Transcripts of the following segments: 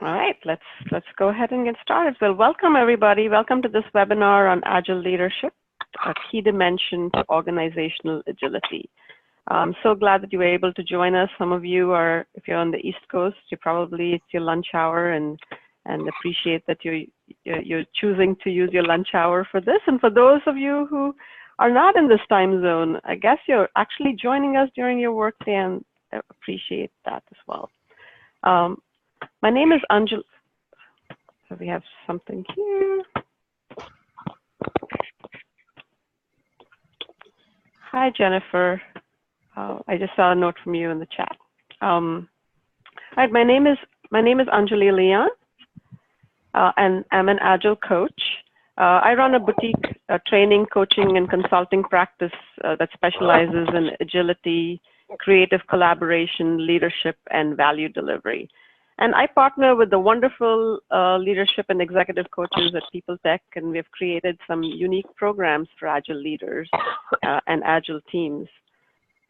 All right, let's go ahead and get started. Well, welcome everybody. Welcome to this webinar on Agile Leadership, a key dimension to organizational agility. I'm so glad that you were able to join us. Some of you are, if you're on the East Coast, it's your lunch hour, and appreciate that you're choosing to use your lunch hour for this. And for those of you who are not in this time zone, I guess you're actually joining us during your workday, and I appreciate that as well. My name is Anjali. So we have something here. Hi, Jennifer. I just saw a note from you in the chat. All right, my name is Anjali Leon, and I'm an Agile coach. I run a boutique training, coaching, and consulting practice that specializes in agility, creative collaboration, leadership, and value delivery. And I partner with the wonderful leadership and executive coaches at PeopleTech, and we've created some unique programs for Agile leaders and Agile teams.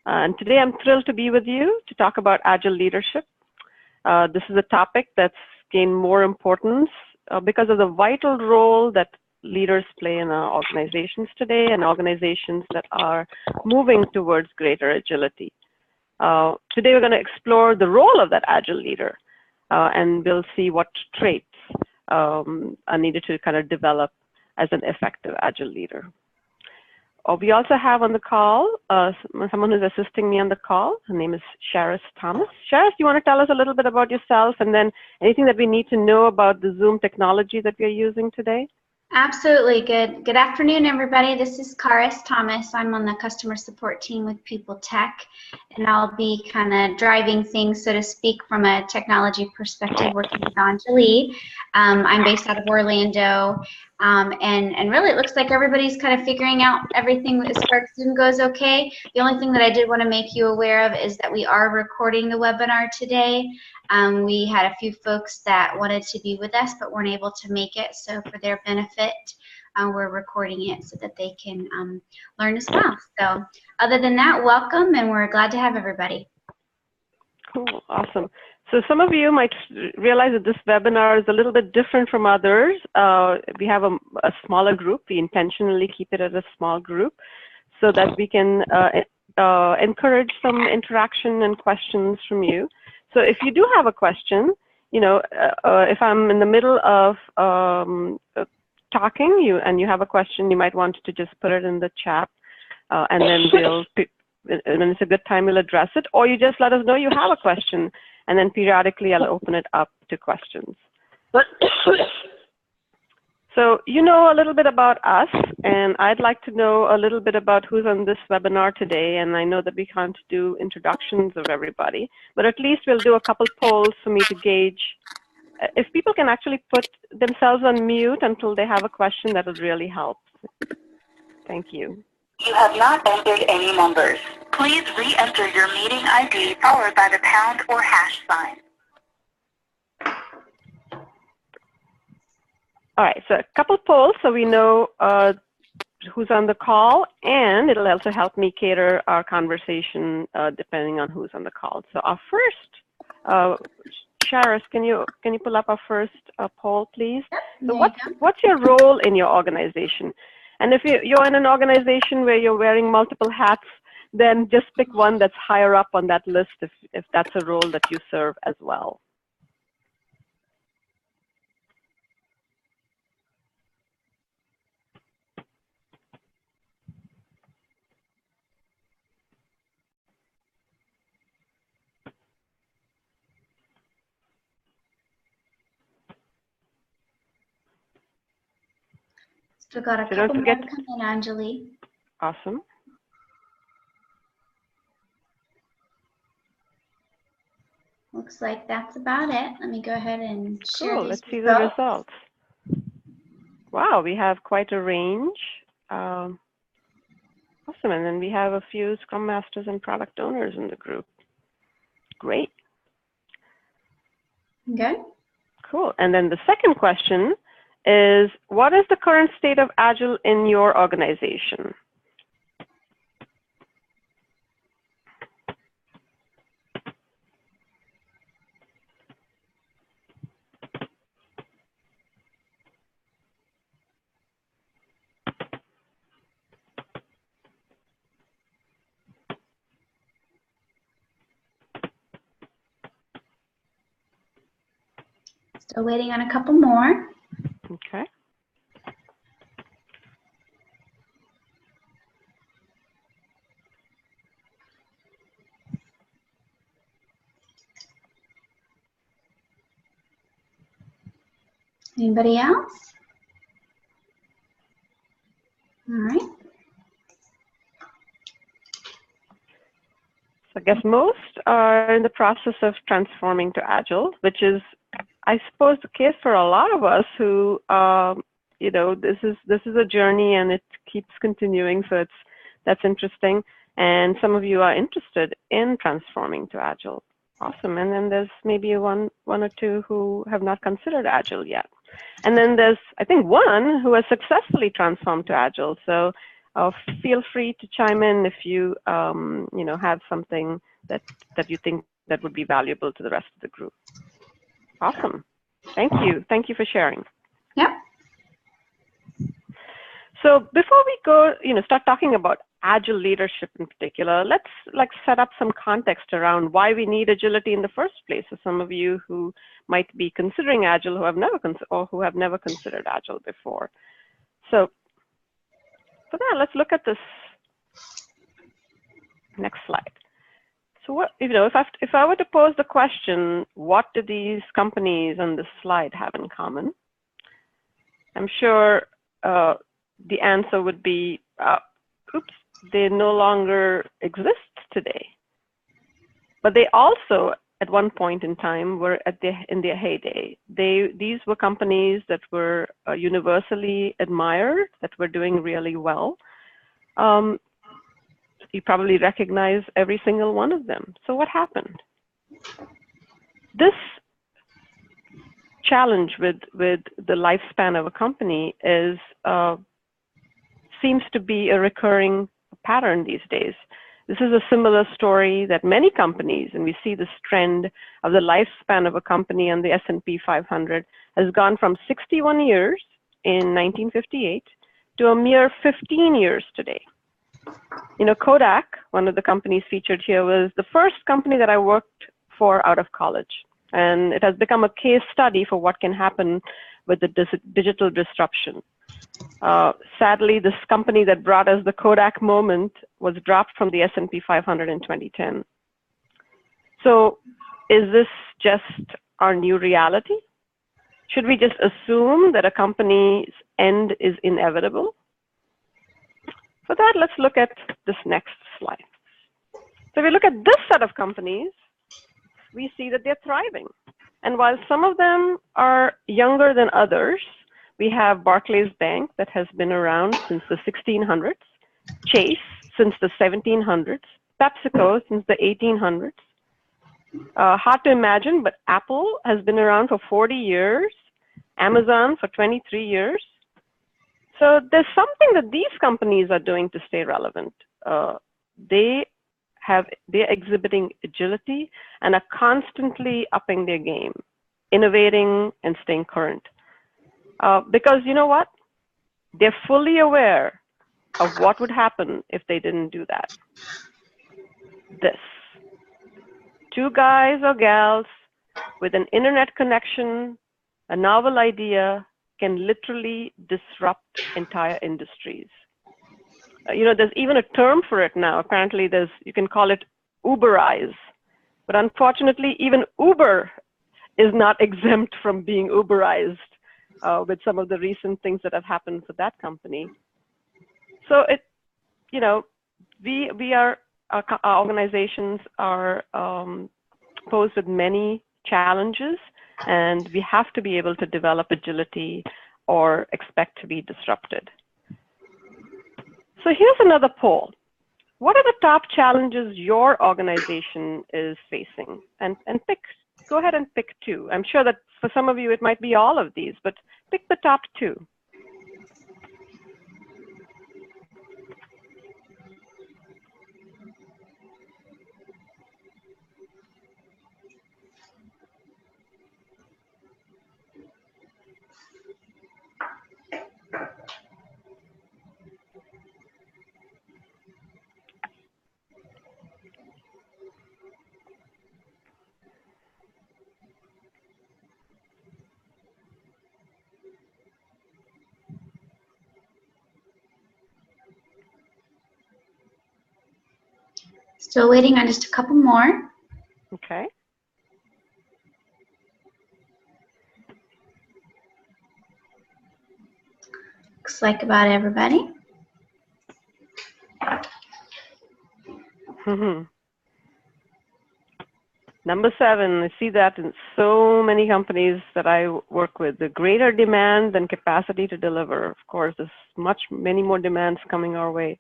And today I'm thrilled to be with you to talk about Agile leadership. This is a topic that's gained more importance because of the vital role that leaders play in our organizations today, and organizations that are moving towards greater agility. Today we're going to explore the role of that Agile leader. And we'll see what traits are needed to kind of develop as an effective Agile leader. We also have on the call someone who's assisting me on the call. Her name is Charis Thomas. Charis, do you want to tell us a little bit about yourself, and then anything that we need to know about the Zoom technology that we're using today? Absolutely. Good afternoon, everybody. This is Charis Thomas. I'm on the customer support team with PeopleTech, and I'll be kind of driving things, so to speak, from a technology perspective, working with Anjali. I'm based out of Orlando, and really it looks like everybody's kind of figuring out everything as far as Zoom goes okay. The only thing that I did want to make you aware of is that we are recording the webinar today. We had a few folks that wanted to be with us but weren't able to make it, so for their benefit, we're recording it so that they can learn as well. So other than that, welcome, and we're glad to have everybody. Cool, awesome. So some of you might realize that this webinar is a little bit different from others. We have a smaller group. We intentionally keep it as a small group so that we can encourage some interaction and questions from you. So if you do have a question, you know, if I'm in the middle of talking and you have a question, you might want to just put it in the chat, and then when it's a good time, we'll address it, or you just let us know you have a question, and then periodically I'll open it up to questions. So you know a little bit about us, and I'd like to know a little bit about who's on this webinar today. And I know that we can't do introductions of everybody, but at least we'll do a couple polls for me to gauge. If people can actually put themselves on mute until they have a question, that would really help. Thank you. You have not entered any numbers. Please re-enter your meeting ID followed by the pound or hash sign. All right, so a couple polls so we know who's on the call, and it'll also help me cater our conversation depending on who's on the call. So our first, Charis, can you pull up our first poll, please? So what's your role in your organization? And if you're in an organization where you're wearing multiple hats, then just pick one that's higher up on that list if that's a role that you serve as well. Still got a couple more coming, Anjali. Awesome. Looks like that's about it. Let me go ahead and share these Let's see the results. Wow, we have quite a range. Awesome, and then we have a few Scrum Masters and Product Owners in the group. Great. Okay. Cool, and then the second question is, what is the current state of Agile in your organization? Still waiting on a couple more. Okay. Anybody else? All right. I guess most are in the process of transforming to Agile, which is, I suppose, the case for a lot of us who, you know, this is a journey and it keeps continuing. So that's interesting. And some of you are interested in transforming to Agile. Awesome. And then there's maybe one or two who have not considered Agile yet. And then there's, I think, one who has successfully transformed to Agile. So feel free to chime in if you, you know, have something that you think that would be valuable to the rest of the group. Awesome. Thank you. Thank you for sharing. Yep. So before we go, you know, start talking about Agile leadership in particular, let's set up some context around why we need agility in the first place. So some of you who might be considering Agile who have never considered Agile before. So for that, let's look at this next slide. So what, you know, if I were to pose the question, what do these companies on this slide have in common? I'm sure the answer would be, oops, they no longer exist today. But they also, at one point in time, were in their heyday. These were companies that were universally admired, that were doing really well. You probably recognize every single one of them. So what happened? This challenge with the lifespan of a company is seems to be a recurring pattern these days. This is a similar story that many companies, and we see this trend of the lifespan of a company on the S&P 500 has gone from 61 years in 1958 to a mere 15 years today. You know, Kodak, one of the companies featured here, was the first company that I worked for out of college. And it has become a case study for what can happen with the digital disruption. Sadly, this company that brought us the Kodak moment was dropped from the S&P 500 in 2010. So is this just our new reality? Should we just assume that a company's end is inevitable? For that, let's look at this next slide. So if we look at this set of companies, we see that they're thriving. And while some of them are younger than others, we have Barclays Bank that has been around since the 1600s, Chase since the 1700s, PepsiCo since the 1800s. Hard to imagine, but Apple has been around for 40 years, Amazon for 23 years. So there's something that these companies are doing to stay relevant. They're exhibiting agility and are constantly upping their game, innovating and staying current. Because you know what? They're fully aware of what would happen if they didn't do that. This. Two guys or gals with an internet connection, a novel idea, can literally disrupt entire industries. You know, there's even a term for it now. Apparently, you can call it Uberize. But unfortunately, even Uber is not exempt from being Uberized with some of the recent things that have happened for that company. So you know, our organizations are posed with many challenges, and we have to be able to develop agility or expect to be disrupted. So here's another poll. What are the top challenges your organization is facing? And go ahead and pick two. I'm sure that for some of you, it might be all of these, but pick the top two. Still waiting on just a couple more. Okay. Looks like about everybody. Number 7, I see that in so many companies that I work with, the greater demand than capacity to deliver. Of course, there's many more demands coming our way.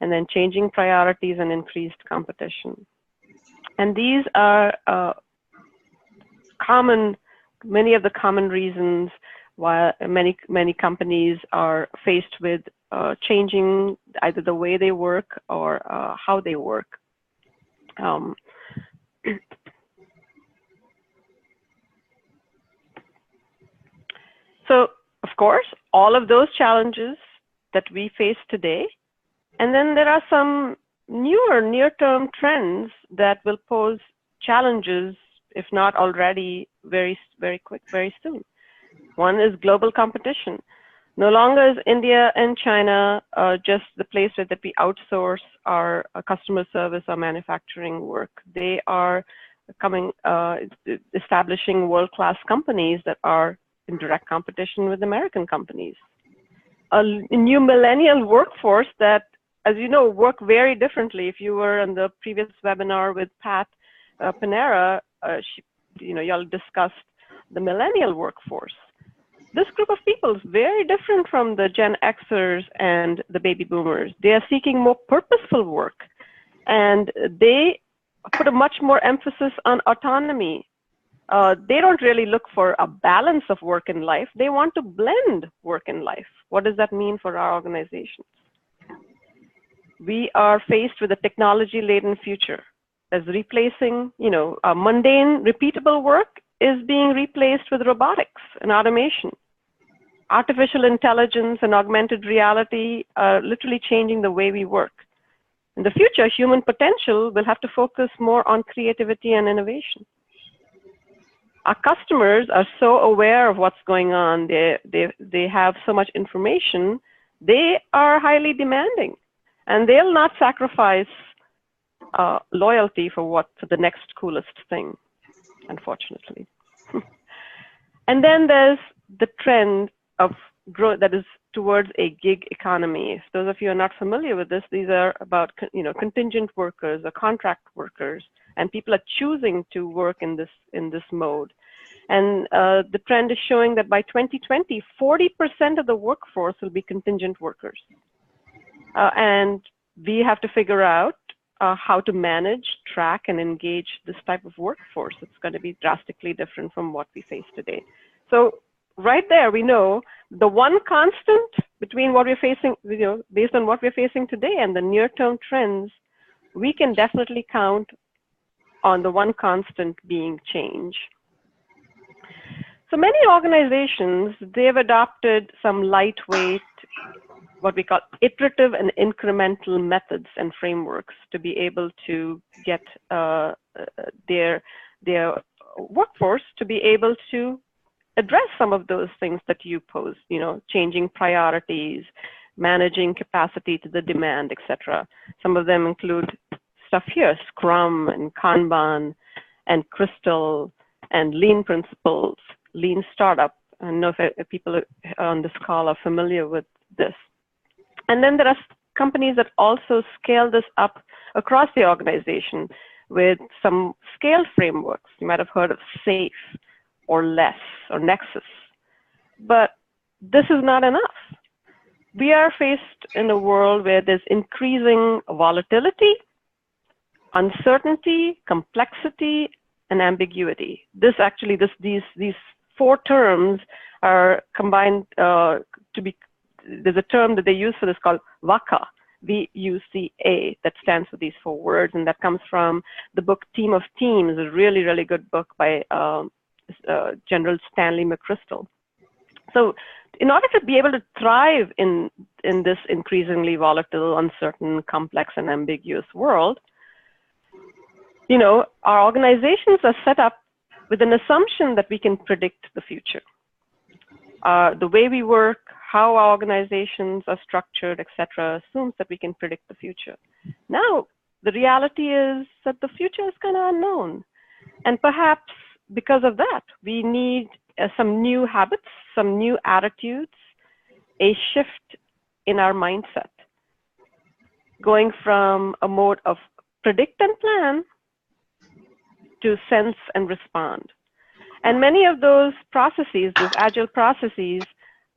And then changing priorities and increased competition. And these are many of the common reasons why many companies are faced with changing either the way they work or how they work. So, of course, all of those challenges that we face today, and then there are some newer near-term trends that will pose challenges, if not already very soon. One is global competition. No longer is India and China just the place where that we outsource our customer service or manufacturing work. They are establishing world-class companies that are in direct competition with American companies. A new millennial workforce that, as you know, work very differently. If you were on the previous webinar with Pat Panera, y'all discussed the millennial workforce. This group of people is very different from the Gen Xers and the baby boomers. They are seeking more purposeful work, and they put a much more emphasis on autonomy. They don't really look for a balance of work and life. They want to blend work and life. What does that mean for our organizations? We are faced with a technology-laden future as replacing, mundane, repeatable work is being replaced with robotics and automation. Artificial intelligence and augmented reality are literally changing the way we work. In the future, human potential will have to focus more on creativity and innovation. Our customers are so aware of what's going on. They have so much information. They are highly demanding, and they'll not sacrifice loyalty for the next coolest thing, unfortunately. And then there's the trend of growth that is towards a gig economy. If those of you are not familiar with this, these are about contingent workers or contract workers, and people are choosing to work in this mode. And the trend is showing that by 2020, 40% of the workforce will be contingent workers. And we have to figure out how to manage, track, and engage this type of workforce. It's going to be drastically different from what we face today. So right there, we know the one constant between what we're facing, based on what we're facing today and the near-term trends, we can definitely count on the one constant being change. So many organizations, they've adopted some lightweight, what we call iterative and incremental methods and frameworks to be able to get their workforce to be able to address some of those things that you posed, changing priorities, managing capacity to the demand, etc. Some of them include stuff here, Scrum and Kanban and Crystal and Lean principles, Lean Startup. I don't know if people on this call are familiar with this. And then there are companies that also scale this up across the organization with some scale frameworks. You might have heard of SAFe or LESS or Nexus. But this is not enough. We are faced in a world where there's increasing volatility, uncertainty, complexity, and ambiguity. These 4 terms are combined to be, there's a term that they use for this called VUCA, V-U-C-A, that stands for these 4 words, and that comes from the book Team of Teams, a really, really good book by General Stanley McChrystal. So in order to be able to thrive in this increasingly volatile, uncertain, complex, and ambiguous world, our organizations are set up with an assumption that we can predict the future. The way we work, how our organizations are structured, etc., assumes that we can predict the future. Now, the reality is that the future is kind of unknown. And perhaps because of that, we need some new habits, some new attitudes, a shift in our mindset, going from a mode of predict and plan to sense and respond. And many of those processes, those agile processes,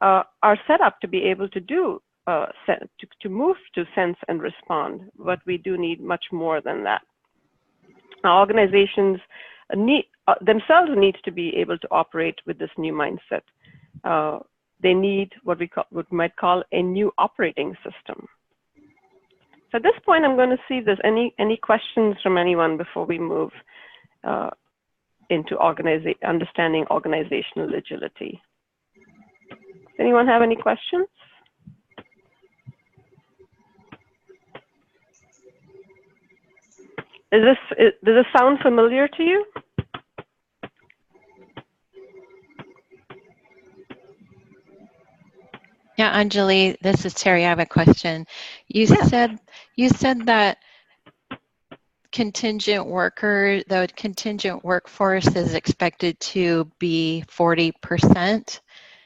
are set up to be able to do, to move to sense and respond, but we do need much more than that. Now, organizations themselves need to be able to operate with this new mindset. They need what we might call a new operating system. So at this point, I'm going to see if there's any questions from anyone before we move into understanding organizational agility. Does anyone have any questions? Does this sound familiar to you? Yeah, Anjali, this is Terry. I have a question. You said that the contingent workforce is expected to be 40%.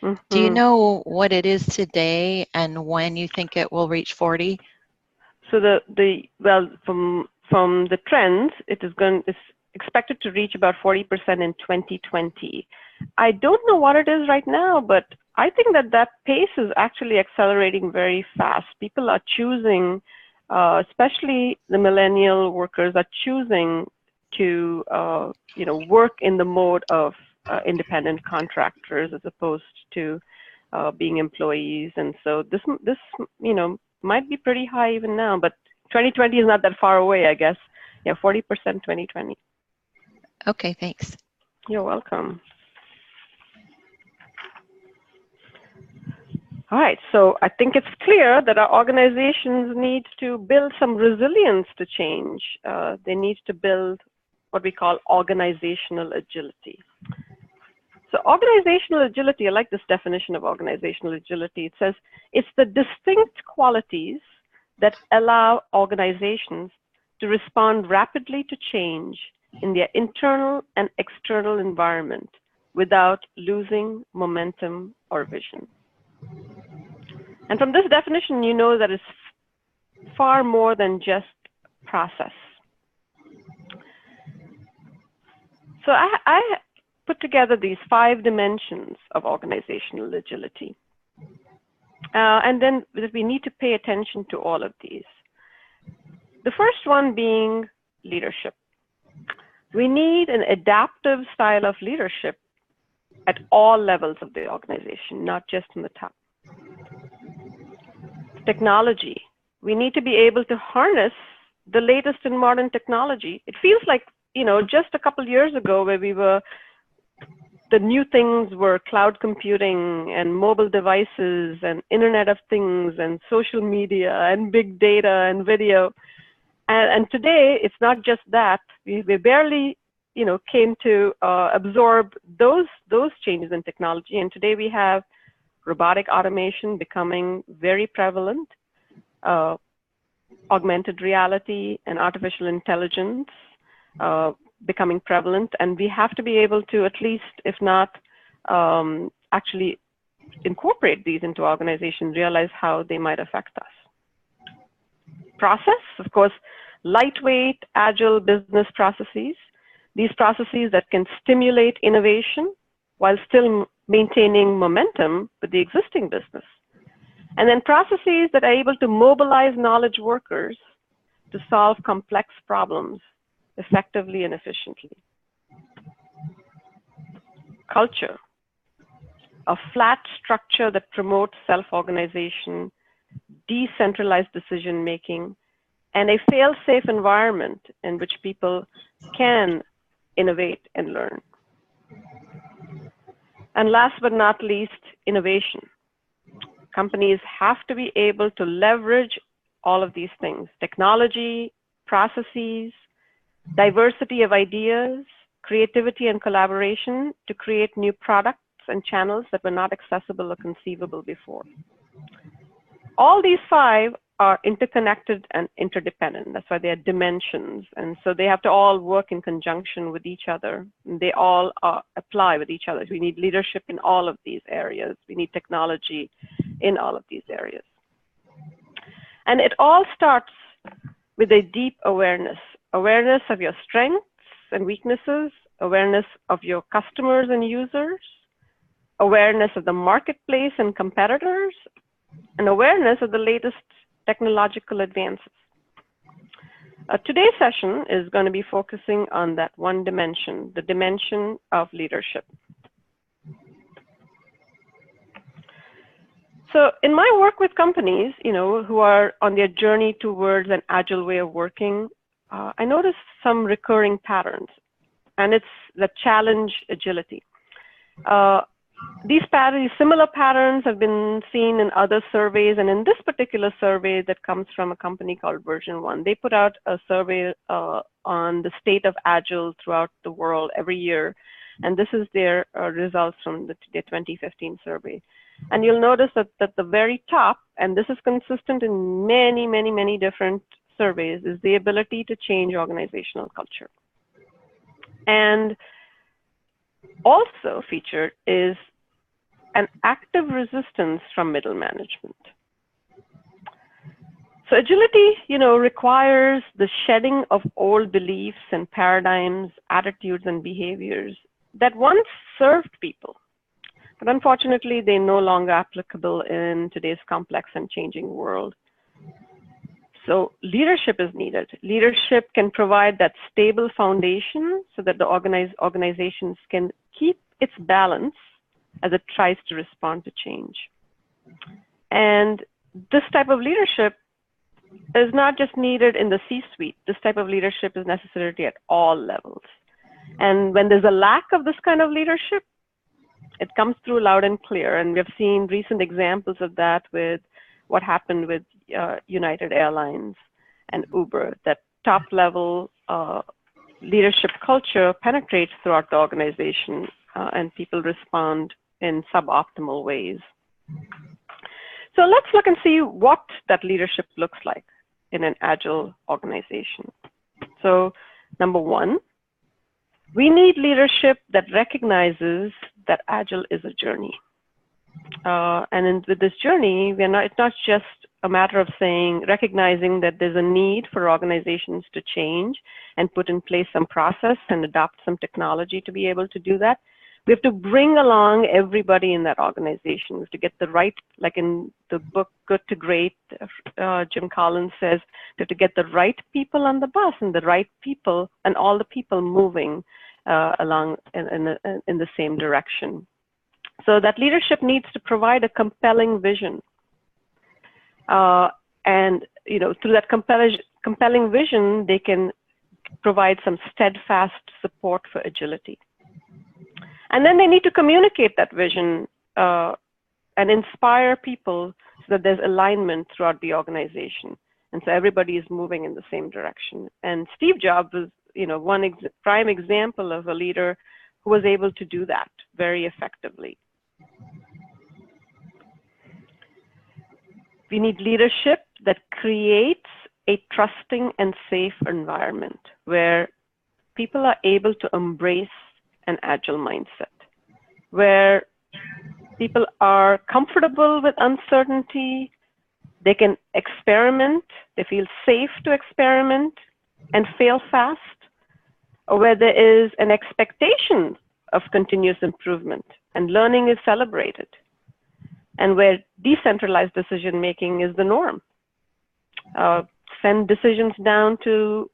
Mm-hmm. Do you know what it is today and when you think it will reach 40? So from the trends, it's expected to reach about 40% in 2020. I don't know what it is right now, but I think that pace is actually accelerating very fast. People are choosing, especially the millennial workers, are choosing to work in the mode of independent contractors as opposed to being employees. And so this might be pretty high even now, but 2020 is not that far away, I guess. Yeah, 40% 2020. Okay, thanks. You're welcome. All right, so I think it's clear that our organizations need to build some resilience to change. They need to build what we call organizational agility. So organizational agility, I like this definition of organizational agility. It says it's the distinct qualities that allow organizations to respond rapidly to change in their internal and external environment without losing momentum or vision. And from this definition, you know that it's far more than just process. So I put together these 5 dimensions of organizational agility. And then we need to pay attention to all of these. The first one being leadership. We need an adaptive style of leadership at all levels of the organization, not just from the top. Technology. We need to be able to harness the latest in modern technology. It feels like, just a couple years ago where the new things were cloud computing and mobile devices and Internet of Things and social media and big data and video. And today, it's not just that. We barely, came to absorb those changes in technology. And today we have robotic automation becoming very prevalent, augmented reality and artificial intelligence becoming prevalent. And we have to be able to at least, if not actually incorporate these into organizations, realize how they might affect us. Process, of course, lightweight, agile business processes. These processes that can stimulate innovation while still maintaining momentum with the existing business. And then processes that are able to mobilize knowledge workers to solve complex problems effectively and efficiently. Culture, a flat structure that promotes self-organization, decentralized decision-making, and a fail-safe environment in which people can innovate and learn. And last but not least, innovation. Companies have to be able to leverage all of these things: technology, processes, diversity of ideas, creativity and collaboration to create new products and channels that were not accessible or conceivable before. All these 5 are interconnected and interdependent. That's why they are dimensions. And so they have to all work in conjunction with each other. And they all apply with each other. We need leadership in all of these areas. We need technology in all of these areas. And it all starts with a deep awareness of your strengths and weaknesses, awareness of your customers and users, awareness of the marketplace and competitors, and awareness of the latest technological advances. Today's session is going to be focusing on that one dimension, the dimension of leadership. So in my work with companies, who are on their journey towards an agile way of working, I notice some recurring patterns, and it's the challenge agility. These similar patterns have been seen in other surveys, and in this particular survey that comes from a company called Version 1, they put out a survey on the state of Agile throughout the world every year, and this is their results from their 2015 survey. And you'll notice that at the very top, and this is consistent in many, many, many different surveys, is the ability to change organizational culture. And also featured is an active resistance from middle management. So agility, requires the shedding of old beliefs and paradigms, attitudes and behaviors that once served people. But unfortunately, they're no longer applicable in today's complex and changing world. So leadership is needed. Leadership can provide that stable foundation so that the organizations can keep its balance as it tries to respond to change. And this type of leadership is not just needed in the C-suite. This type of leadership is necessary at all levels. And when there's a lack of this kind of leadership, it comes through loud and clear. And we've seen recent examples of that with what happened with United Airlines and Uber, that top level leadership culture penetrates throughout the organization and people respond in suboptimal ways. So let's look and see what that leadership looks like in an agile organization. So number one, we need leadership that recognizes that agile is a journey. With this journey, it's not just a matter of recognizing that there's a need for organizations to change and put in place some process and adopt some technology to be able to do that. We have to bring along everybody in that organization. We have to get the right, like in the book Good to Great, Jim Collins says, we have to get the right people on the bus and the right people and all the people moving along in the same direction. So that leadership needs to provide a compelling vision. And through that compelling vision, they can provide some steadfast support for agility. And then they need to communicate that vision and inspire people so that there's alignment throughout the organization. And so everybody is moving in the same direction. And Steve Jobs was, one prime example of a leader who was able to do that very effectively. We need leadership that creates a trusting and safe environment where people are able to embrace an agile mindset, where people are comfortable with uncertainty, they can experiment, they feel safe to experiment and fail fast, or where there is an expectation of continuous improvement and learning is celebrated, and where decentralized decision-making is the norm. Send decisions down to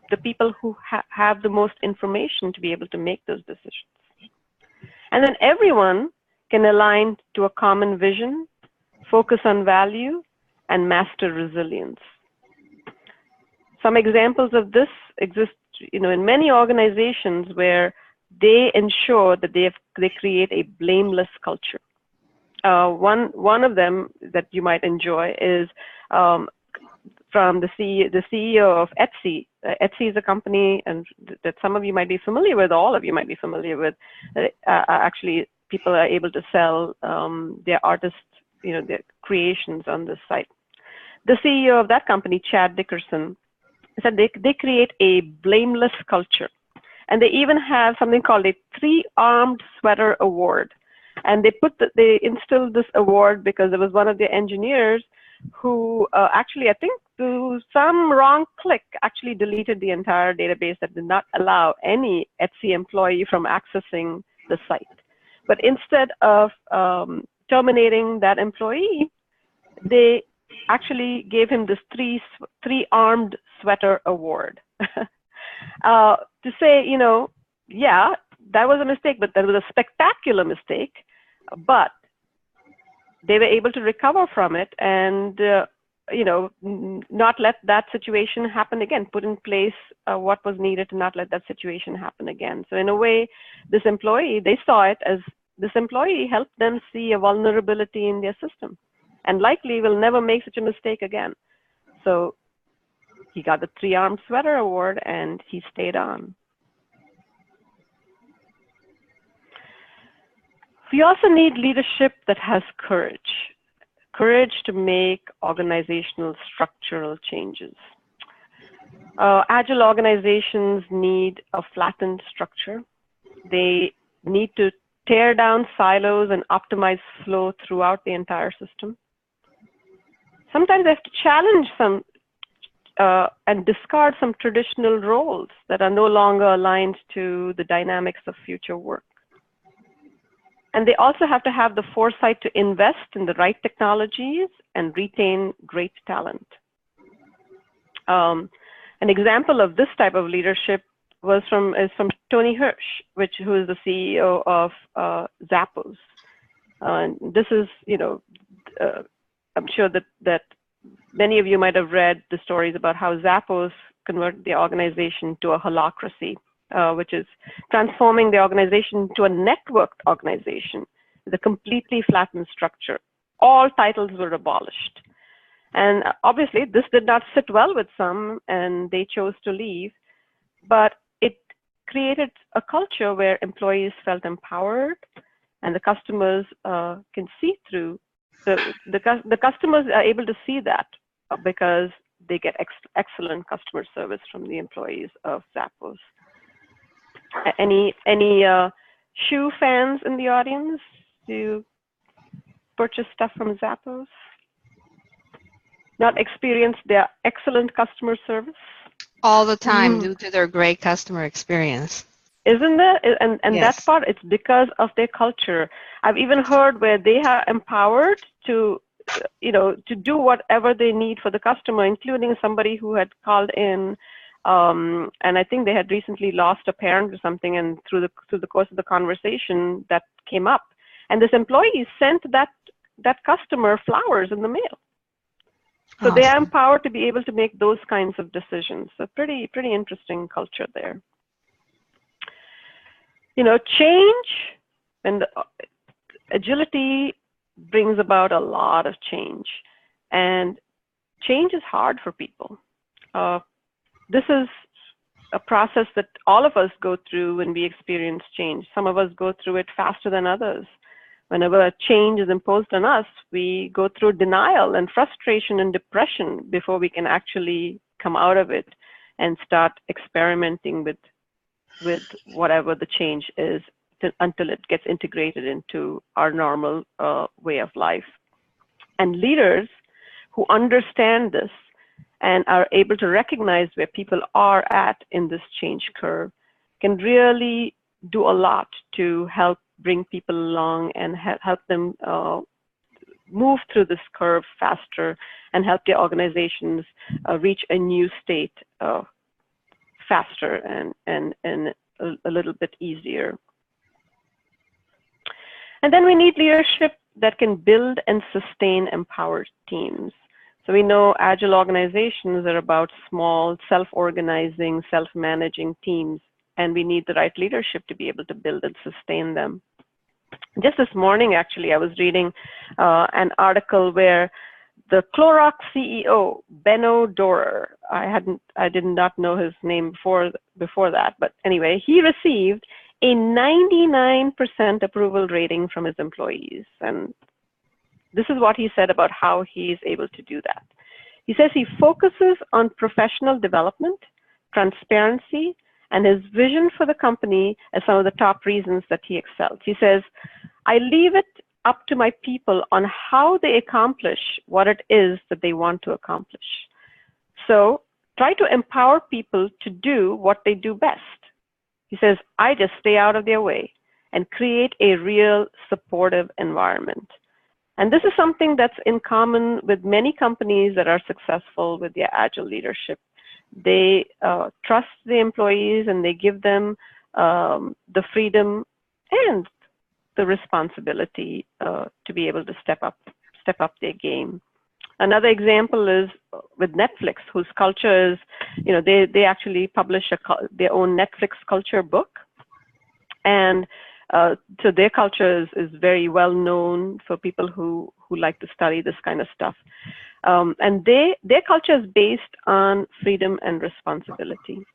the people who have the most information to be able to make those decisions. And then everyone can align to a common vision, focus on value, and master resilience. Some examples of this exist, in many organizations where they ensure that they create a blameless culture. One of them that you might enjoy is from the CEO of Etsy. Etsy is a company that some of you might be familiar with, all of you might be familiar with. Actually, people are able to sell their artists, their creations on this site. the CEO of that company, Chad Dickerson, said they create a blameless culture. And they even have something called a 3-armed sweater award. And they instilled this award because there was one of the engineers who actually, I think through some wrong click, actually deleted the entire database that did not allow any Etsy employee from accessing the site. But instead of terminating that employee, they actually gave him this 3-armed sweater award. To say, you know, yeah, that was a mistake, but that was a spectacular mistake, but they were able to recover from it and, you know, not let that situation happen again, put in place what was needed to not let that situation happen again. So in a way, this employee, they saw it as this employee helped them see a vulnerability in their system and likely will never make such a mistake again. So he got the 3-armed sweater award and he stayed on. We also need leadership that has courage to make organizational structural changes. Agile organizations need a flattened structure. They need to tear down silos and optimize flow throughout the entire system. Sometimes they have to challenge some and discard some traditional roles that are no longer aligned to the dynamics of future work. And they also have to have the foresight to invest in the right technologies and retain great talent. An example of this type of leadership is from Tony Hirsch, who is the CEO of Zappos. This is, you know, I'm sure that many of you might have read the stories about how Zappos converted the organization to a holacracy, which is transforming the organization to a networked organization with a completely flattened structure. All titles were abolished. And obviously, this did not sit well with some, and they chose to leave. But it created a culture where employees felt empowered, and the customers can see through. The customers are able to see that because they get excellent customer service from the employees of Zappos. Any shoe fans in the audience? Do you purchase stuff from Zappos? Not experience their excellent customer service? All the time due to their great customer experience. Isn't there? And Yes. that part, it's because of their culture. I've even heard where they are empowered to, you know, to do whatever they need for the customer, including somebody who had called in, and I think they had recently lost a parent or something, and through the course of the conversation that came up, and this employee sent that customer flowers in the mail. So they are empowered to be able to make those kinds of decisions. So pretty interesting culture there. You know, change and agility brings about a lot of change, and change is hard for people. This is a process that all of us go through when we experience change. Some of us go through it faster than others. Whenever a change is imposed on us, we go through denial and frustration and depression before we can actually come out of it and start experimenting with whatever the change is until it gets integrated into our normal way of life. And leaders who understand this and are able to recognize where people are at in this change curve can really do a lot to help bring people along and help them move through this curve faster and help their organizations reach a new state faster and a little bit easier. And then we need leadership that can build and sustain empowered teams. So we know agile organizations are about small, self-organizing, self-managing teams, and we need the right leadership to be able to build and sustain them. Just this morning, actually, I was reading an article where the Clorox CEO, Benno Dorer, I did not know his name before that, but anyway, he received a 99% approval rating from his employees. And this is what he said about how he is able to do that. He says he focuses on professional development, transparency, and his vision for the company as some of the top reasons that he excels. He says, I leave it up to my people on how they accomplish what it is that they want to accomplish. So try to empower people to do what they do best. He says, I just stay out of their way and create a real supportive environment. And this is something that's in common with many companies that are successful with their agile leadership. They trust the employees and they give them the freedom and the responsibility to be able to step up their game. Another example is with Netflix, whose culture is, they actually publish their own Netflix culture book. And so their culture is very well known for people who like to study this kind of stuff. And their culture is based on freedom and responsibility,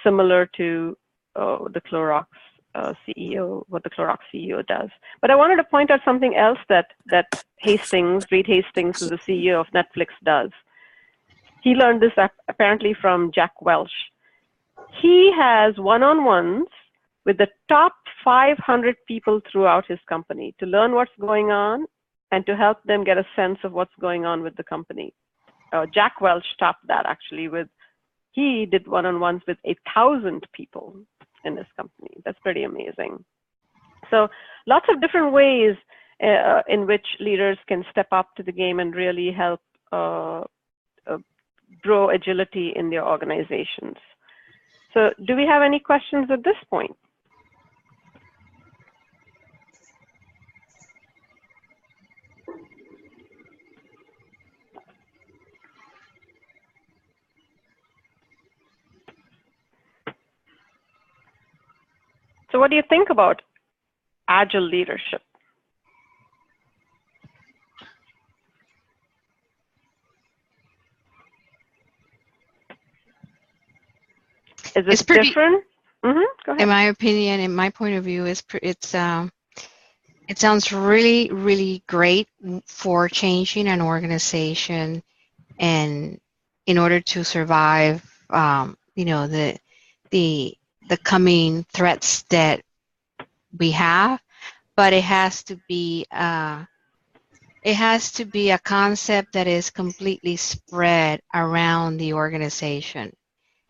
similar to the Clorox CEO, what the Clorox CEO does. But I wanted to point out something else that Reed Hastings, who's the CEO of Netflix, does. He learned this apparently from Jack Welch. He has one-on-ones with the top 500 people throughout his company to learn what's going on and to help them get a sense of what's going on with the company. Jack Welch topped that actually he did one-on-ones with 1,000 people in his company. That's pretty amazing. So lots of different ways in which leaders can step up to the game and really help grow agility in their organizations. So do we have any questions at this point? So what do you think about agile leadership? Is it different? Mm-hmm. Go ahead. In my opinion, in my point of view, it sounds really, really great for changing an organization, and in order to survive, the coming threats that we have. But it has to be a concept that is completely spread around the organization.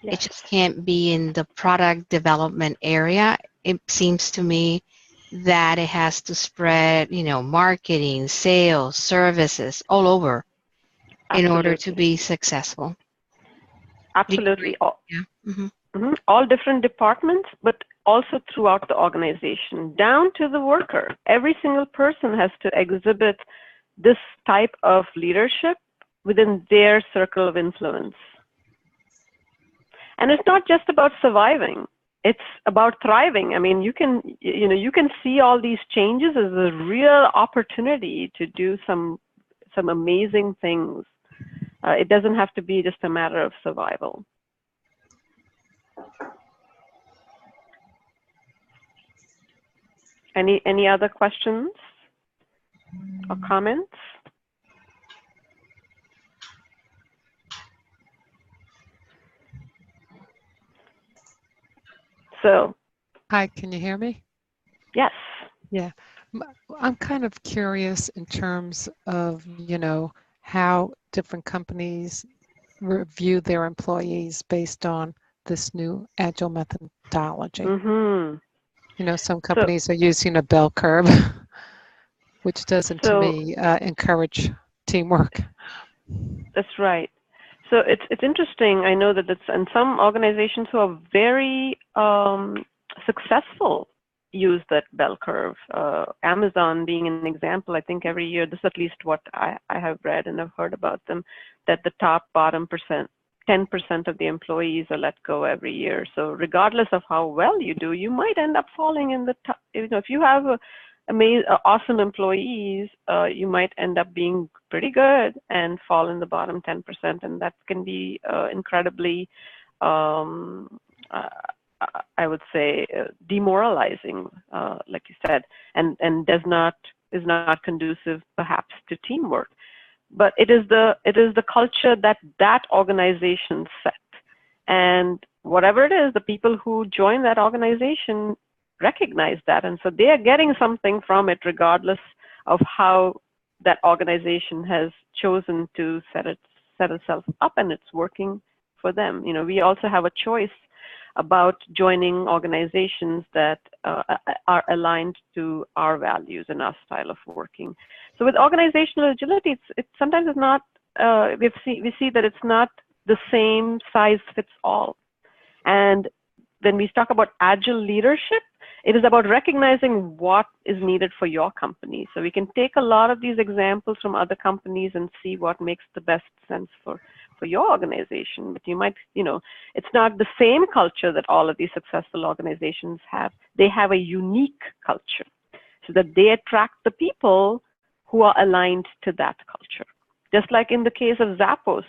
Yes. It just can't be in the product development area. It seems to me that it has to spread, marketing, sales, services, all over. Absolutely. In order to be successful. Absolutely. Yeah. Mm-hmm. Mm-hmm. All different departments, but also throughout the organization, down to the worker. Every single person has to exhibit this type of leadership within their circle of influence. And it's not just about surviving, it's about thriving. I mean, you can see all these changes as a real opportunity to do some amazing things. It doesn't have to be just a matter of survival. Any other questions or comments? So, hi, can you hear me? Yes. Yeah, I'm kind of curious in terms of, how different companies review their employees based on this new agile methodology. Mm-hmm. Some companies are using a bell curve, which doesn't, to me, encourage teamwork. That's right. So it's interesting. I know that it's in some organizations who are very successful use that bell curve. Amazon being an example, I think every year, this is at least what I have read and have heard about them, that the bottom 10% of the employees are let go every year. So regardless of how well you do, you might end up falling in the top. If you have awesome employees, you might end up being pretty good and fall in the bottom 10%, and that can be incredibly, I would say, demoralizing, like you said, and is not conducive perhaps to teamwork. but it is the culture that that organization set. And whatever it is, the people who join that organization recognize that. And so they are getting something from it regardless of how that organization has chosen to set itself up, and it's working for them. You know, we also have a choice about joining organizations that are aligned to our values and our style of working. So with organizational agility, it's sometimes it's not, we see that it's not the same size fits all. And when we talk about agile leadership, it is about recognizing what is needed for your company. So we can take a lot of these examples from other companies and see what makes the best sense for your organization. But you might, you know, it's not the same culture that all of these successful organizations have. They have a unique culture so that they attract the people who are aligned to that culture. Just like in the case of Zappos,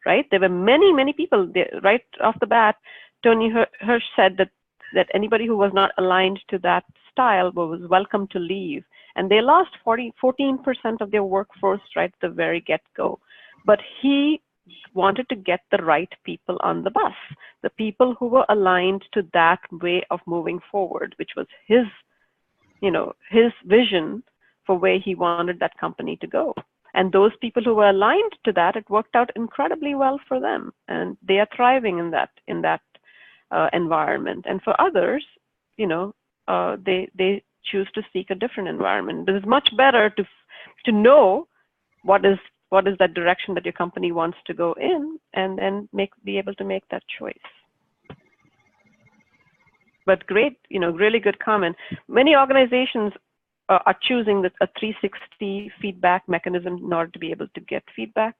right? There were many, many people there, right off the bat. Tony Hirsch said that anybody who was not aligned to that style was welcome to leave. And they lost 14% of their workforce right at the very get-go. But he wanted to get the right people on the bus, the people who were aligned to that way of moving forward, which was his, you know, his vision for where he wanted that company to go. And those people who were aligned to that, it worked out incredibly well for them, and they are thriving in that environment. And for others, you know, they choose to seek a different environment. But it's much better to know what is that direction that your company wants to go in, and then be able to make that choice. But great, you know, really good comment. Many organizations are choosing a 360 feedback mechanism in order to be able to get feedback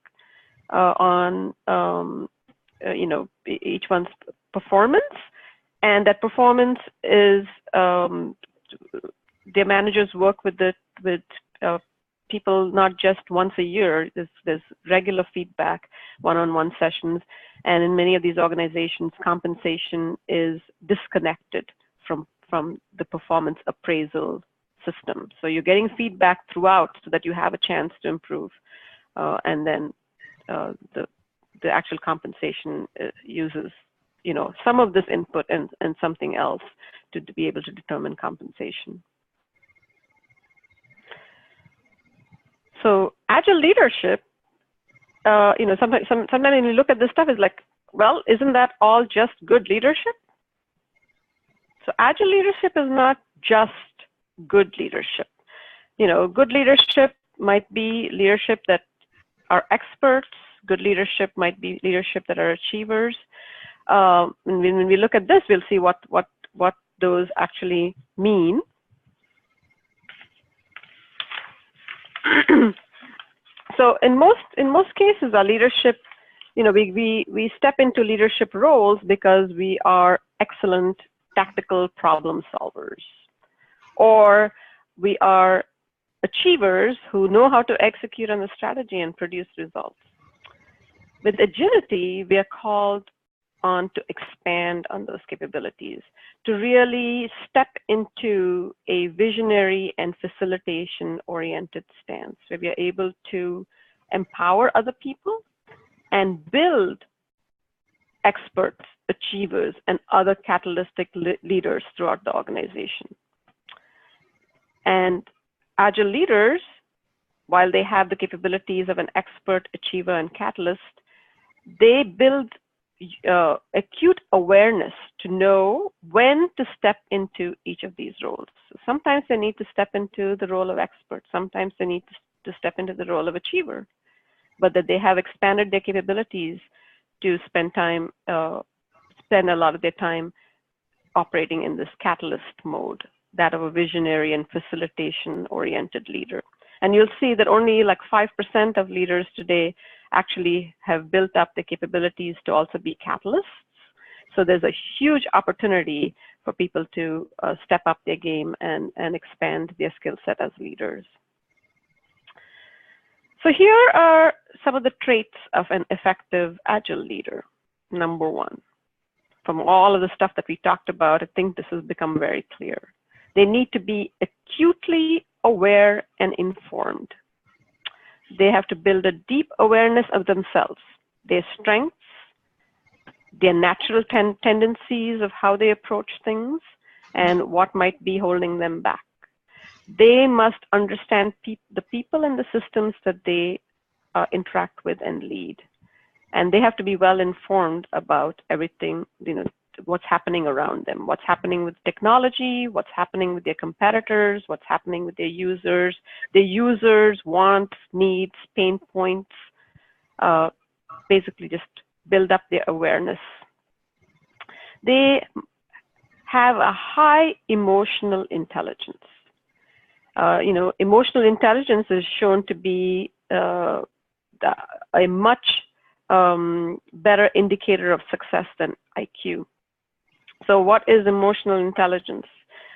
on, you know, each one's performance. And that performance is, their managers work with people not just once a year. There's regular feedback, one-on-one sessions, and in many of these organizations, compensation is disconnected from the performance appraisal system. So you're getting feedback throughout so that you have a chance to improve, and then the actual compensation uses, you know, some of this input and something else to be able to determine compensation. So agile leadership, you know, sometimes when you look at this stuff, it's like, well, isn't that all just good leadership? So agile leadership is not just good leadership. You know, good leadership might be leadership that are experts. Good leadership might be leadership that are achievers. And when we look at this, we'll see what those actually mean. So in most cases, our leadership, you know, we step into leadership roles because we are excellent tactical problem solvers, or we are achievers who know how to execute on the strategy and produce results. With agility, we are called on to expand on those capabilities, to really step into a visionary and facilitation-oriented stance, where we are able to empower other people and build experts, achievers, and other catalytic leaders throughout the organization. And agile leaders, while they have the capabilities of an expert, achiever, and catalyst, they build acute awareness to know when to step into each of these roles. So sometimes they need to step into the role of expert. Sometimes they need to step into the role of achiever, but that they have expanded their capabilities to spend a lot of their time operating in this catalyst mode, that of a visionary and facilitation-oriented leader. And you'll see that only like 5% of leaders today actually have built up the capabilities to also be catalysts. So there's a huge opportunity for people to step up their game and expand their skill set as leaders. So here are some of the traits of an effective agile leader. Number one, from all of the stuff that we talked about, I think this has become very clear. They need to be acutely aware and informed. They have to build a deep awareness of themselves, their strengths, their natural tendencies of how they approach things, and what might be holding them back. They must understand the people and the systems that they interact with and lead. And they have to be well informed about everything, what's happening around them, what's happening with technology, what's happening with their competitors, what's happening with their users, wants, needs, pain points, basically just build up their awareness. They have a high emotional intelligence. Emotional intelligence is shown to be a much better indicator of success than IQ. So what is emotional intelligence?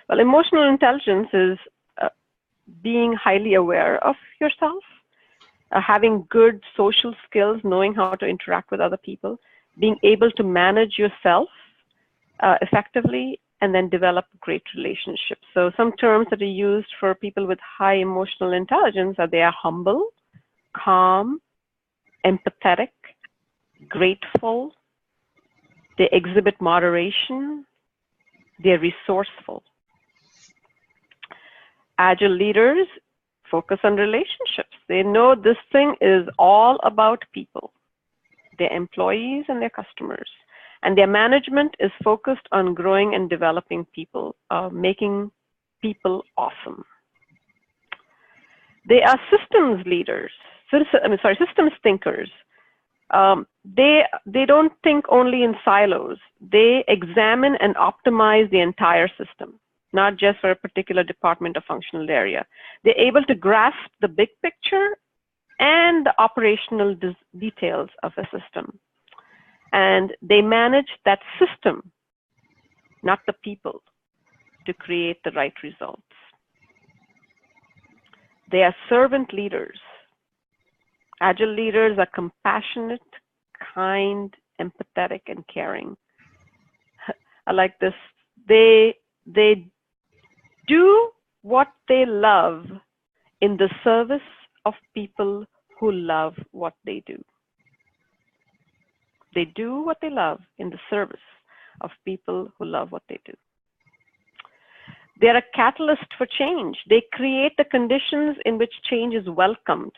Well, emotional intelligence is being highly aware of yourself, having good social skills, knowing how to interact with other people, being able to manage yourself effectively, and then develop great relationships. So some terms that are used for people with high emotional intelligence are they are humble, calm, empathetic, grateful, they exhibit moderation, they're resourceful. Agile leaders focus on relationships. They know this thing is all about people, their employees and their customers. And their management is focused on growing and developing people, making people awesome. They are systems leaders, systems thinkers. They don't think only in silos. They examine and optimize the entire system, not just for a particular department or functional area. They're able to grasp the big picture and the operational details of a system. And they manage that system, not the people, to create the right results. They are servant leaders. Agile leaders are compassionate, kind, empathetic, and caring. I like this. They do what they love in the service of people who love what they do. They do what they love in the service of people who love what they do. They're a catalyst for change. They create the conditions in which change is welcomed.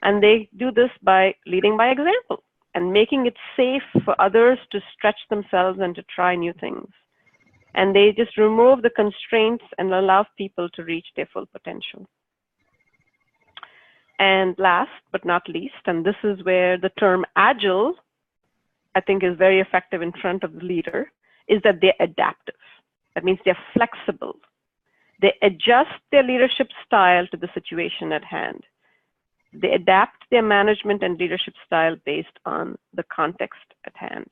And they do this by leading by example and making it safe for others to stretch themselves and to try new things. And they just remove the constraints and allow people to reach their full potential. And last but not least, and this is where the term agile, I think, is very effective in front of the leader, is that they're adaptive. That means they're flexible. They adjust their leadership style to the situation at hand. They adapt their management and leadership style based on the context at hand.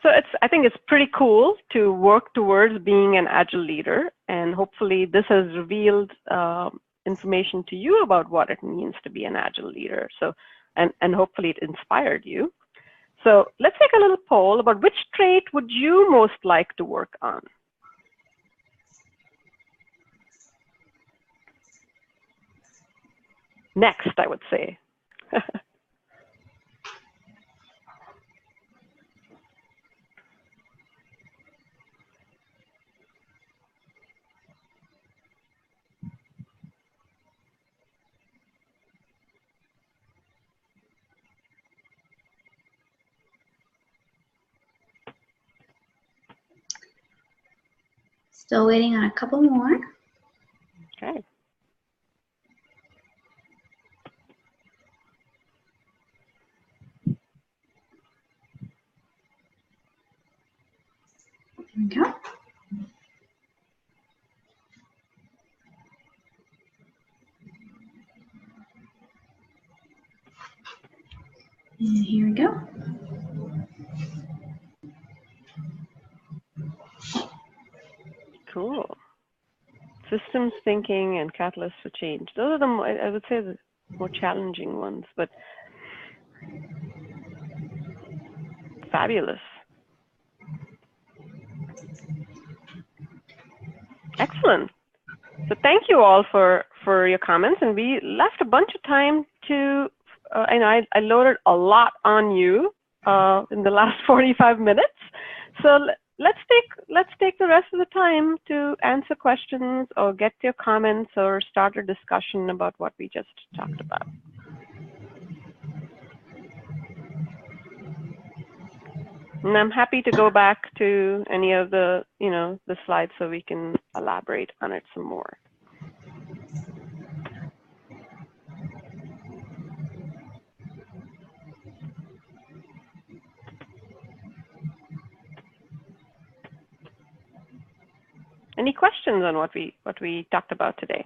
So I think it's pretty cool to work towards being an agile leader, and hopefully this has revealed information to you about what it means to be an agile leader. So, and hopefully it inspired you. So let's take a little poll about which trait would you most like to work on? Next, I would say. Still waiting on a couple more. Okay. There we go. And here we go. Cool. Systems thinking and catalysts for change. Those are the, I would say, the more challenging ones, but fabulous. Excellent. So thank you all for for your comments, and we left a bunch of time to, and I loaded a lot on you in the last 45 minutes. So let's take the rest of the time to answer questions or get your comments or start a discussion about what we just talked about. And I'm happy to go back to any of the, the slides so we can elaborate on it some more. Any questions on what we talked about today?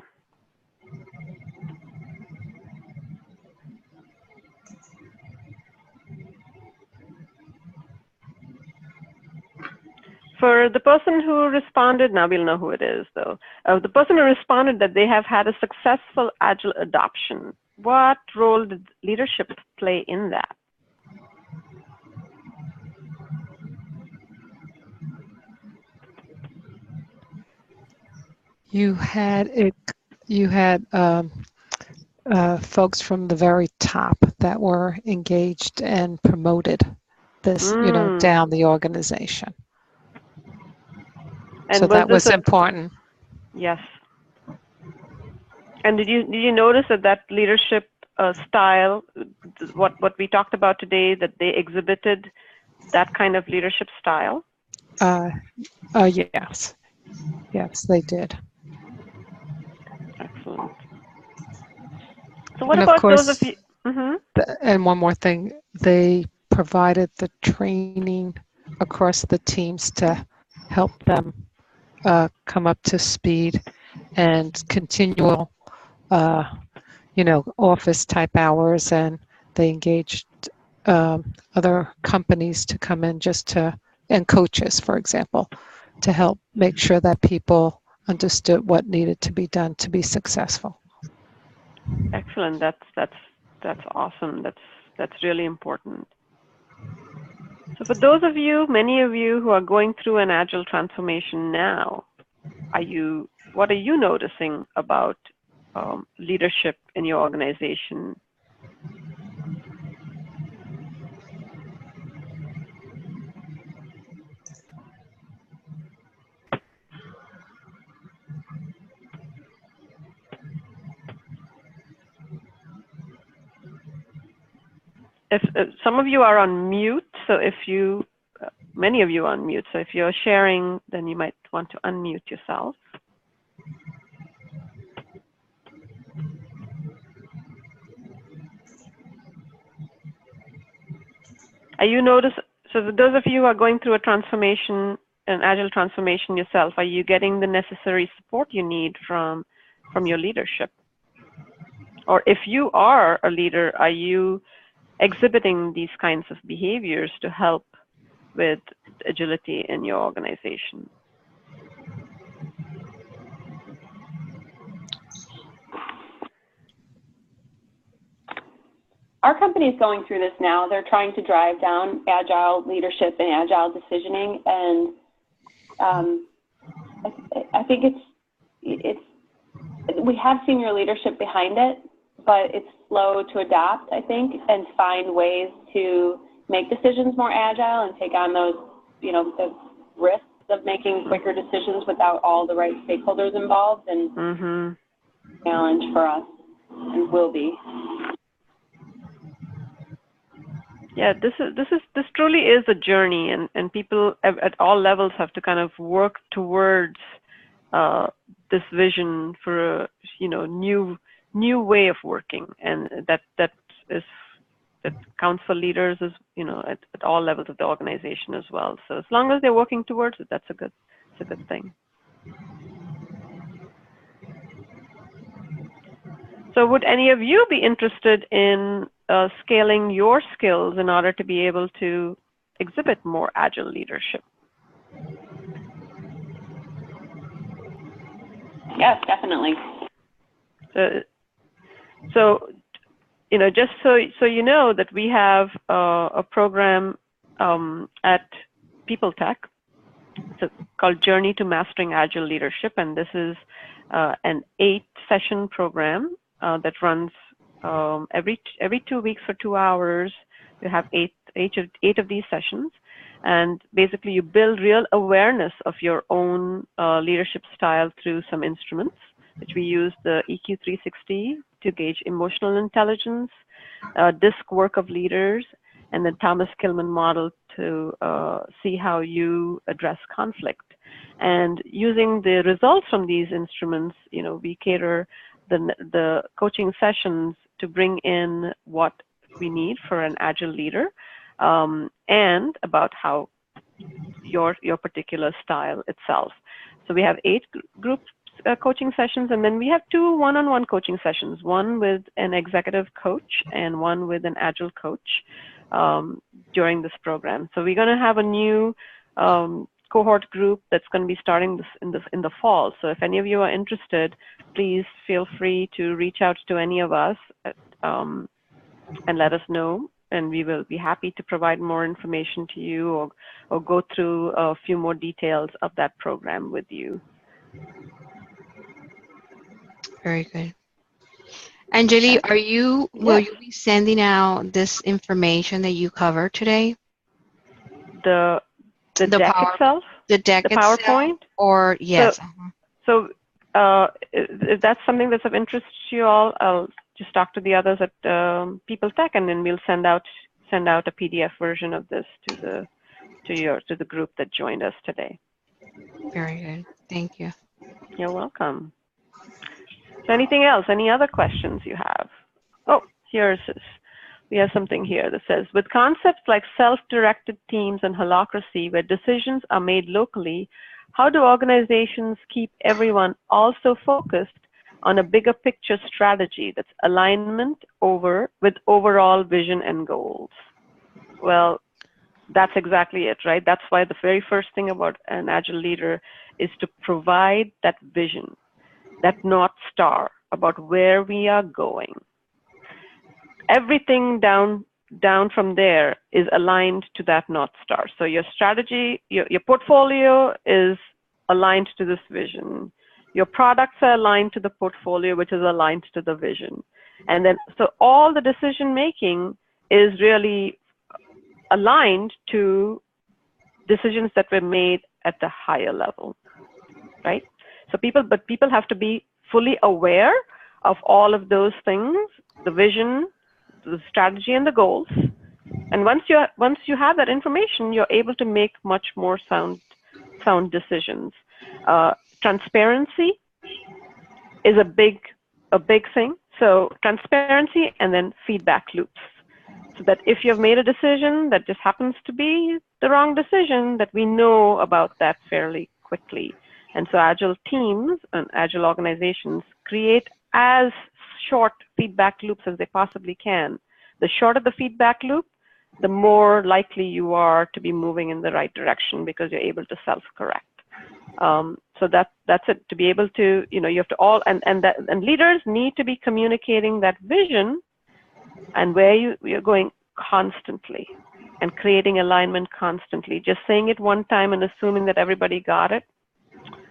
For the person who responded, now we'll know who it is though. The person who responded that they have had a successful Agile adoption, what role did leadership play in that? You had folks from the very top that were engaged and promoted this, down the organization. And so that was important. Yes. And did you notice that leadership style, what we talked about today, that they exhibited that kind of leadership style? Yes. Yes, they did. Excellent. So what about those of you? And one more thing, they provided the training across the teams to help them come up to speed, and continual, office type hours, and they engaged other companies to come in and coaches, for example, to help make sure that people understood what needed to be done to be successful. Excellent. That's awesome. That's really important. So for those of you, many of you who are going through an Agile transformation now, what are you noticing about leadership in your organization? If some of you are on mute, so many of you are on mute, so if you're sharing, then you might want to unmute yourself. So for those of you who are going through a transformation, an Agile transformation yourself, are you getting the necessary support you need from your leadership? Or if you are a leader, are you exhibiting these kinds of behaviors to help with agility in your organization? Our company is going through this now. They're trying to drive down Agile leadership and Agile decisioning, and I think we have senior leadership behind it, but it's slow to adopt, I think, and find ways to make decisions more agile and take on those, the risks of making quicker decisions without all the right stakeholders involved, and challenge for us, and will be. Yeah, this truly is a journey, and people at all levels have to kind of work towards this vision for a new way of working, and that counts for leaders as at all levels of the organization as well. So as long as they're working towards it, it's a good thing. So would any of you be interested in scaling your skills in order to be able to exhibit more Agile leadership? Yes, definitely. So just so you know that we have a program at People Tech. It's called Journey to Mastering Agile Leadership, and this is an 8-session program that runs every 2 weeks for 2 hours. You have eight of these sessions, and basically you build real awareness of your own leadership style through some instruments, which we use the EQ 360 to gauge emotional intelligence, DISC work of leaders, and the Thomas Kilmann model to see how you address conflict. And using the results from these instruments, we cater the coaching sessions to bring in what we need for an agile leader, and about how your particular style itself. So we have 8 group coaching sessions, and then we have 2 one-on-one coaching sessions, one with an executive coach and one with an agile coach during this program. So we're going to have a new cohort group that's going to be starting this in the fall. So if any of you are interested, please feel free to reach out to any of us and let us know, and we will be happy to provide more information to you or go through a few more details of that program with you. Very good. Anjali, will you be sending out this information that you covered today? The deck itself? The deck the itself, PowerPoint? Or yes. So if that's something that's of interest to you all, I'll just talk to the others at People Tech, and then we'll send out a PDF version of this to the group that joined us today. Very good. Thank you. You're welcome. So anything else? Any other questions you have? Oh, here's this. We have something here that says, with concepts like self-directed teams and holacracy, where decisions are made locally, how do organizations keep everyone also focused on a bigger picture strategy that's alignment with overall vision and goals? Well, that's exactly it, right? That's why the very first thing about an agile leader is to provide that vision, that North Star about where we are going. Everything down from there is aligned to that North Star. So your strategy, your portfolio is aligned to this vision. Your products are aligned to the portfolio, which is aligned to the vision. And then, so all the decision making is really aligned to decisions that were made at the higher level, right? So people have to be fully aware of all of those things, the vision, the strategy, and the goals. And once you have that information, you're able to make much more sound decisions. Transparency is a big thing. So transparency and then feedback loops. So that if you've made a decision that just happens to be the wrong decision, that we know about that fairly quickly. And so agile teams and agile organizations create as short feedback loops as they possibly can. The shorter the feedback loop, the more likely you are to be moving in the right direction because you're able to self-correct. So that's it. To be able to, you have to all, and leaders need to be communicating that vision and where you're going constantly and creating alignment constantly. Just saying it one time and assuming that everybody got it,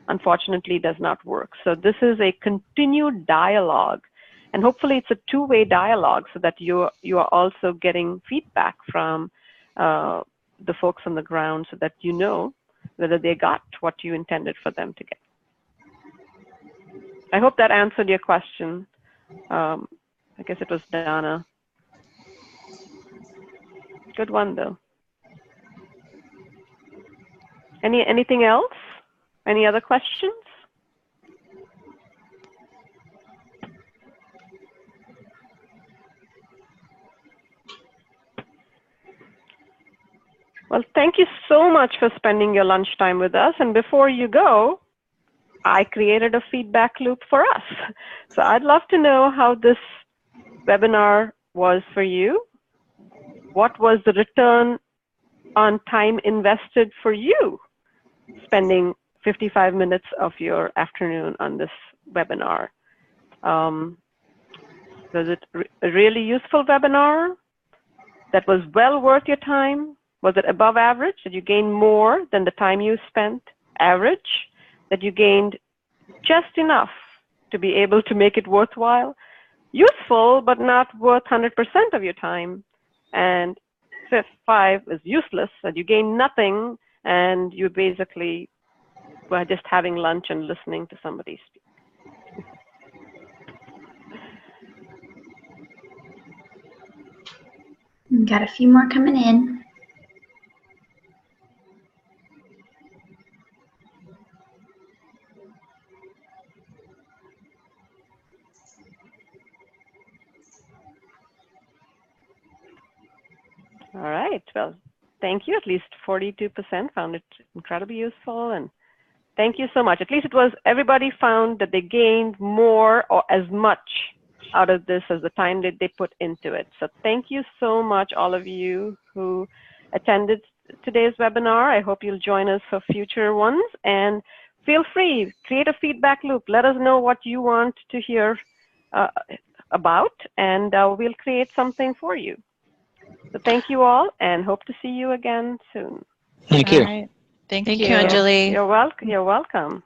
unfortunately, does not work. So this is a continued dialogue, and hopefully it's a two-way dialogue so that you are also getting feedback from the folks on the ground so that you know whether they got what you intended for them to get. I hope that answered your question. I guess it was Donna. Good one, though. Anything else? Any other questions? Well, thank you so much for spending your lunchtime with us. And before you go, I created a feedback loop for us. So I'd love to know how this webinar was for you. What was the return on time invested for you spending 55 minutes of your afternoon on this webinar? Was it a really useful webinar that was well worth your time? Was it above average? Did you gain more than the time you spent? Average? That you gained just enough to be able to make it worthwhile. Useful, but not worth 100% of your time. And 5 is useless, and you gain nothing, and you basically were just having lunch and listening to somebody speak. Got a few more coming in. All right. Well, thank you. At least 42% found it incredibly useful. And thank you so much. At least it was everybody found that they gained more or as much out of this as the time that they put into it. So thank you so much, all of you who attended today's webinar. I hope you'll join us for future ones. And feel free, create a feedback loop. Let us know what you want to hear about, and we'll create something for you. So thank you all, and hope to see you again soon. Thank you. All right. Thank you. Thank you, Anjali. You're welcome. You're welcome.